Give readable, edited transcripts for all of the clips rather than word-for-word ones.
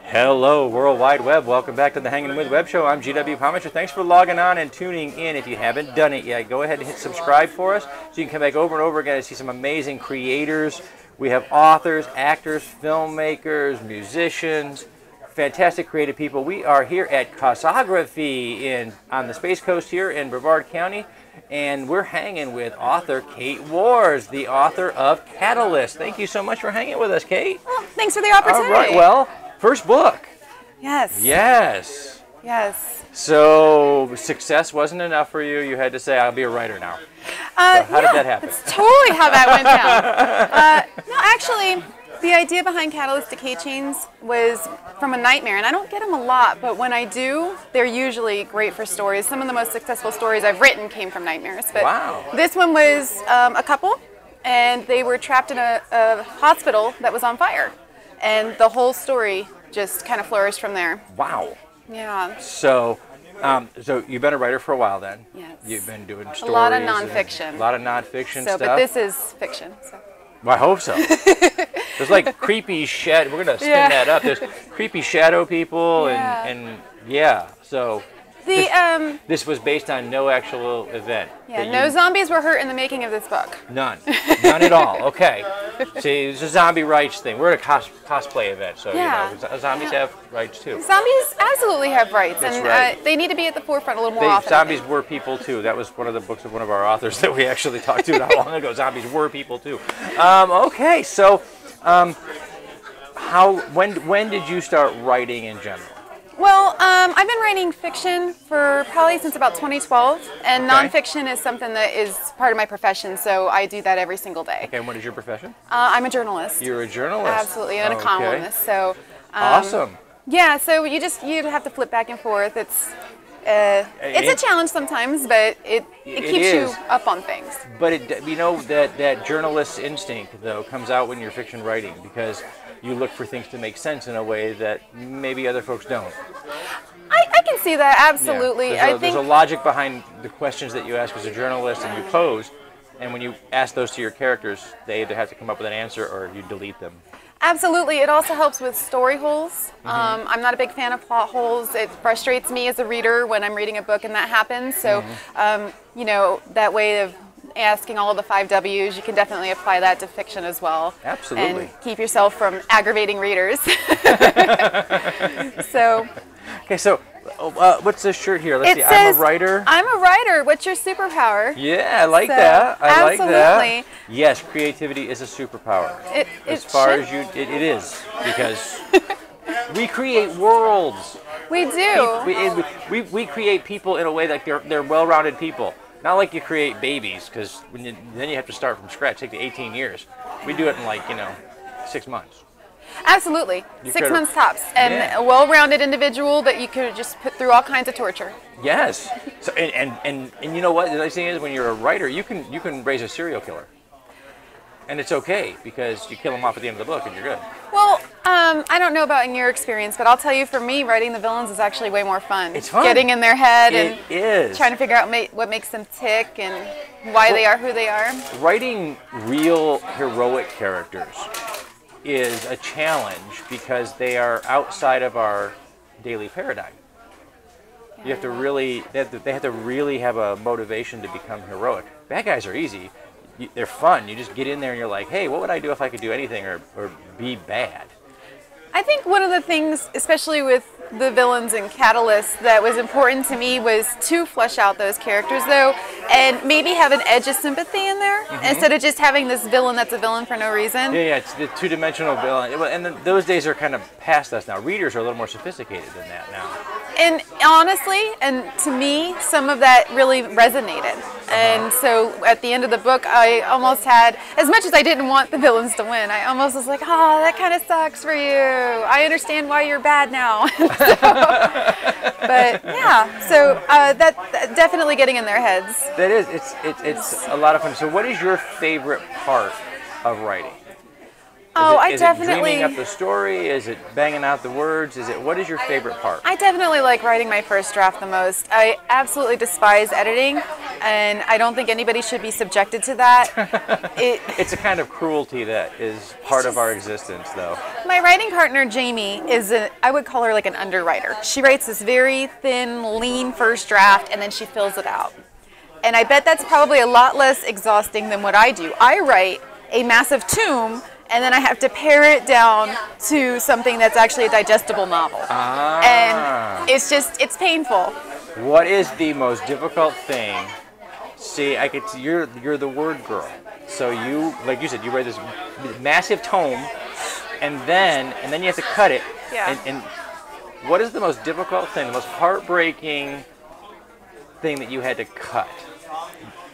Hello, World Wide Web. Welcome back to the Hangin With Web Show. I'm GW Pomichter. Thanks for logging on and tuning in. If you haven't done it yet, go ahead and hit subscribe for us so you can come back over and over again and see some amazing creators. We have authors, actors, filmmakers, musicians, fantastic creative people. We are here at Cosography on the Space Coast here in Brevard County, and we're hanging with author Kate Wars, the author of Catalyst. Thank you so much for hanging with us, Kate. Well, thanks for the opportunity. All right, well, first book. Yes. Yes. Yes. So success wasn't enough for you. You had to say, I'll be a writer now. So how did that happen? That's totally how that went down. No, actually, the idea behind Catalyst Decay Chains was from a nightmare, and I don't get them a lot, but when I do, they're usually great for stories. Some of the most successful stories I've written came from nightmares. But wow. This one was a couple, and they were trapped in a hospital that was on fire. And the whole story just kind of flourished from there. Wow. Yeah. So, so you've been a writer for a while then. Yes. You've been doing stories. A lot of nonfiction. A lot of nonfiction stuff. But this is fiction. So. Well, I hope so. There's like creepy shadow. We're gonna spin that up. There's creepy shadow people and yeah. So. This was based on no actual event. Yeah, no zombies were hurt in the making of this book. None. None at all. Okay. See, it's a zombie rights thing. We're at a cosplay event, so yeah. you know, zombies have rights too. Zombies absolutely have rights, That's and right. They need to be at the forefront a little more often. Zombies were people too. That was one of the books of one of our authors that we actually talked to not long ago. Zombies were people too. Okay, so when did you start writing in general? Well, I've been writing fiction for probably since about 2012, and nonfiction is something that is part of my profession, so I do that every single day. Okay, and what is your profession? I'm a journalist. You're a journalist? Absolutely, and a columnist. So, awesome. Yeah, so you have to flip back and forth. It's a challenge sometimes, but it keeps you up on things. But you know that journalist's instinct though comes out when you're fiction writing, because you look for things to make sense in a way that maybe other folks don't. I can see that, absolutely. Yeah. There's a logic behind the questions that you ask as a journalist and you pose, and when you ask those to your characters, they either have to come up with an answer or you delete them. Absolutely. It also helps with story holes. I'm not a big fan of plot holes. It frustrates me as a reader when I'm reading a book and that happens. So, you know, that way of asking all of the 5 W's, you can definitely apply that to fiction as well. Absolutely. And keep yourself from aggravating readers. So. Okay, so what's this shirt here? Let's see. Says, I'm a writer. I'm a writer. What's your superpower? Yeah, I like that. I like that. Absolutely. Yes, creativity is a superpower. It is, because we create worlds. We do. We create people in a way that they're well-rounded people. Not like you create babies, because then you have to start from scratch. Take the 18 years. We do it in 6 months. Absolutely. 6 months tops. And a well-rounded individual that you could just put through all kinds of torture. Yes. So and you know what the nice thing is, when you're a writer, you can raise a serial killer. And it's okay, because you kill them off at the end of the book and you're good. Well, I don't know about in your experience, but I'll tell you, for me, writing the villains is actually way more fun. It's fun. Getting in their head and trying to figure out what makes them tick and why they are who they are. Writing real heroic characters is a challenge because they are outside of our daily paradigm. Yeah. You have to really, they have to really have a motivation to become heroic. Bad guys are easy. They're fun. You just get in there and you're like, hey, what would I do if I could do anything or be bad? I think one of the things, especially with the villains in Catalyst, that was important to me was to flesh out those characters, though, and maybe have an edge of sympathy in there instead of just having this villain that's a villain for no reason. Yeah, it's the two-dimensional villain. And those days are kind of past us now. Readers are a little more sophisticated than that now. And honestly, and to me, some of that really resonated. And so at the end of the book, I almost had, as much as I didn't want the villains to win, I almost was like, oh, that kind of sucks for you. I understand why you're bad now. But yeah, so that definitely getting in their heads. That is, it's a lot of fun. So what is your favorite part of writing? Is it dreaming up the story? Is it banging out the words? What is your favorite part? I definitely like writing my first draft the most. I absolutely despise editing, and I don't think anybody should be subjected to that. It's a kind of cruelty that is part of our existence, though. My writing partner, Jamie, I would call her like an underwriter. She writes this very thin, lean first draft, and then she fills it out. And I bet that's probably a lot less exhausting than what I do. I write a massive tome, and then I have to pare it down to something that's actually a digestible novel. And it's painful. What is the most difficult thing? See, you're the word girl. So you, like you said, you write this massive tome, and then you have to cut it. Yeah. And what is the most difficult thing, the most heartbreaking thing that you had to cut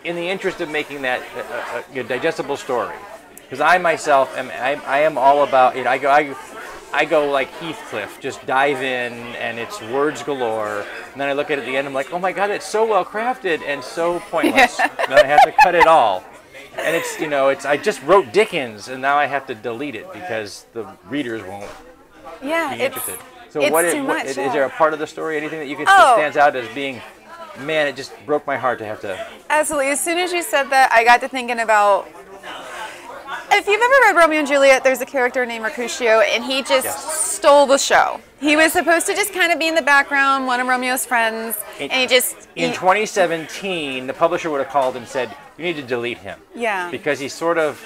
in the interest of making that a digestible story? Because I myself am all about it. I go like Heathcliff, just dive in, and it's words galore. And then I look at it at the end, I'm like, oh my God, it's so well crafted and so pointless. And then I have to cut it all. And I just wrote Dickens, and now I have to delete it because the readers won't be interested. So is there a part of the story, anything that you could that stands out as being, man, it just broke my heart to have to. Absolutely. As soon as you said that, I got to thinking about. If you've ever read Romeo and Juliet, there's a character named Mercutio, and he just stole the show. He was supposed to just kind of be in the background, one of Romeo's friends, and he just... In 2017, the publisher would have called and said, you need to delete him. Yeah. Because he sort of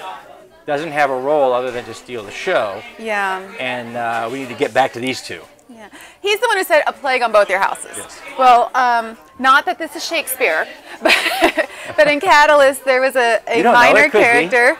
doesn't have a role other than to steal the show. Yeah. And we need to get back to these two. Yeah. He's the one who said, a plague on both your houses. Yes. Well, not that this is Shakespeare, but in Catalyst, there was a minor character.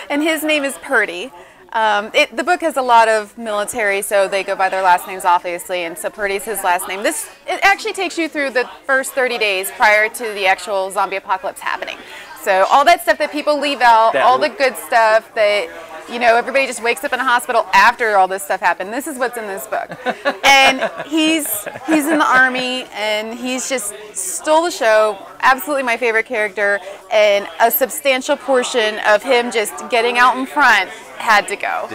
And his name is Purdy. The book has a lot of military, so they go by their last names, obviously, and so Purdy's his last name. It actually takes you through the first 30 days prior to the actual zombie apocalypse happening. So all that stuff that people leave out, all the good stuff that, everybody just wakes up in a hospital after all this stuff happened. This is what's in this book. And he's in the army, and he's just stole the show. Absolutely my favorite character, and a substantial portion of him just getting out in front had to go.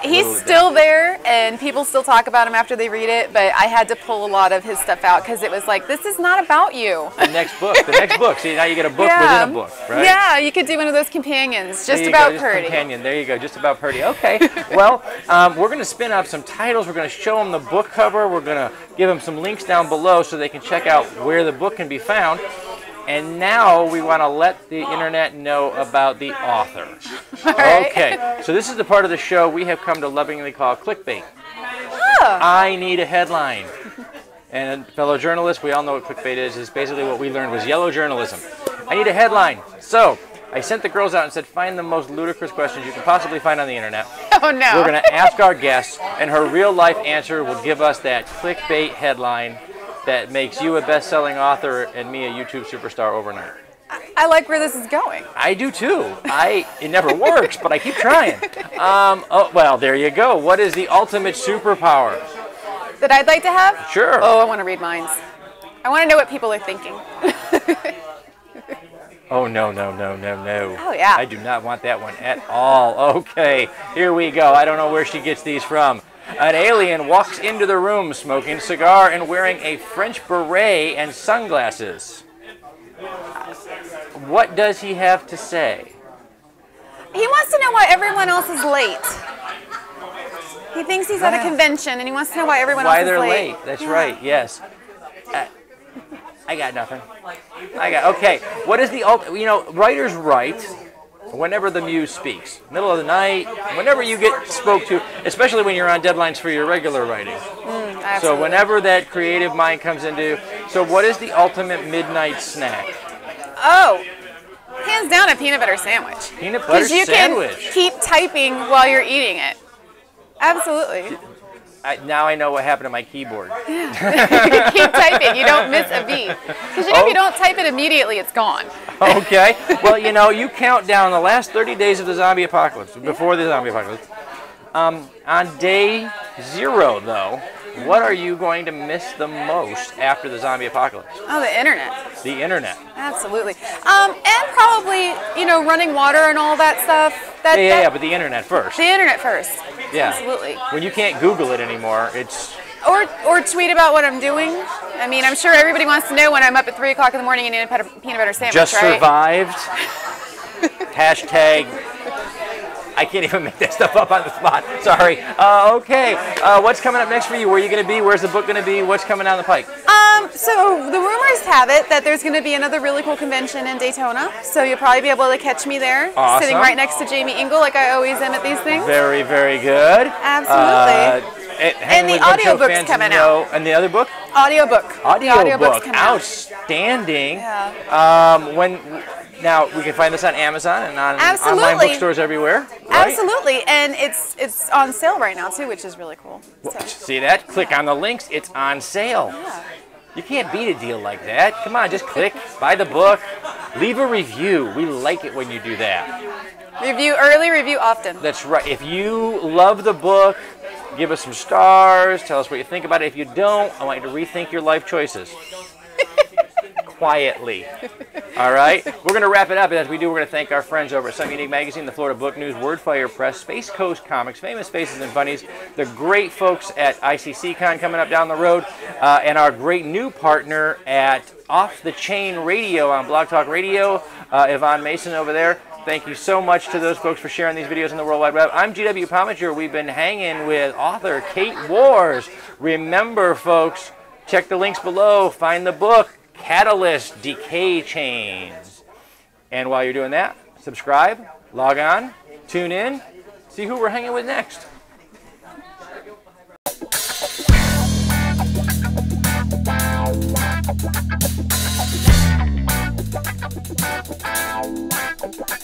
He's still there, and people still talk about him after they read it, but I had to pull a lot of his stuff out because it was like, this is not about you. The next book. See, now you get a book within a book, right? Yeah, you could do one of those companions, just about Purdy. There you go, just about Purdy. Okay, well, we're going to spin out some titles. We're going to show them the book cover. We're going to give them some links down below so they can check out where the book can be found. And now we want to let the internet know about the author. Right. Okay, so this is the part of the show we have come to lovingly call clickbait. Oh. I need a headline. And fellow journalists, we all know what clickbait is. It's basically what we learned was yellow journalism. I need a headline. So I sent the girls out and said, find the most ludicrous questions you can possibly find on the internet. Oh, no. We're going to ask our guests, and her real-life answer will give us that clickbait headline that makes you a best-selling author and me a YouTube superstar overnight. I like where this is going. I do too. It never works, but I keep trying. Well, there you go. What is the ultimate superpower? That I'd like to have? Sure. Oh, I want to read minds. I want to know what people are thinking. Oh, no. Oh, yeah. I do not want that one at all. Okay, here we go. I don't know where she gets these from. An alien walks into the room smoking a cigar and wearing a French beret and sunglasses. What does he have to say? He wants to know why everyone else is late. He thinks he's at a convention and he wants to know why everyone else is late. Why they're late. That's right, yes. I got nothing. Okay, what is the writers write whenever the muse speaks. Middle of the night, whenever you get spoke to, especially when you're on deadlines for your regular writing. So whenever that creative mind comes into, so what is the ultimate midnight snack? Oh, hands down a peanut butter sandwich. Peanut butter sandwich. Because you can keep typing while you're eating it. Absolutely. now I know what happened to my keyboard. Keep typing. You don't miss a beat. Because if you don't type it immediately, it's gone. Okay. Well, you know, you count down the last 30 days of the zombie apocalypse, before the zombie apocalypse. On day 0, though, what are you going to miss the most after the zombie apocalypse? Oh, the internet. The internet. Absolutely. And probably, you know, running water and all that stuff. Yeah, but the internet first. The internet first. Yeah. Absolutely. When you can't Google it anymore, it's... Or tweet about what I'm doing. I mean, I'm sure everybody wants to know when I'm up at 3 o'clock in the morning and eating a peanut butter sandwich, just right? survived. Hashtag... I can't even make that stuff up on the spot. Sorry. Okay. What's coming up next for you? Where are you going to be? Where's the book going to be? What's coming down the pike? So the rumors have it that there's going to be another really cool convention in Daytona. So you'll probably be able to catch me there, awesome. sitting right next to Jamie Ingle, like I always am at these things. Very, very good. Absolutely. And the audiobook's coming out. And the other book? Audiobook. Audiobook. Outstanding. Yeah. Now, we can find this on Amazon and on online bookstores everywhere, right? Absolutely, and it's on sale right now, too, which is really cool. So. See that? Click on the links. It's on sale. Yeah. You can't beat a deal like that. Come on, just click, buy the book, leave a review. We like it when you do that. Review early, review often. That's right. If you love the book, give us some stars, tell us what you think about it. If you don't, I want you to rethink your life choices. Quietly. All right? We're going to wrap it up. As we do, we're going to thank our friends over at Some Unique Magazine, the Florida Book News, Wordfire Press, Space Coast Comics, Famous Faces and Funnies, the great folks at ICC-Con coming up down the road, and our great new partner at Off the Chain Radio on Blog Talk Radio, Yvonne Mason over there. Thank you so much to those folks for sharing these videos on the World Wide Web. I'm GW Pomichter. We've been hanging with author Kate Wars. Remember, folks, check the links below. Find the book, Catalyst, Decay Chains. And while you're doing that, subscribe, log on, tune in, see who we're hanging with next. Wow.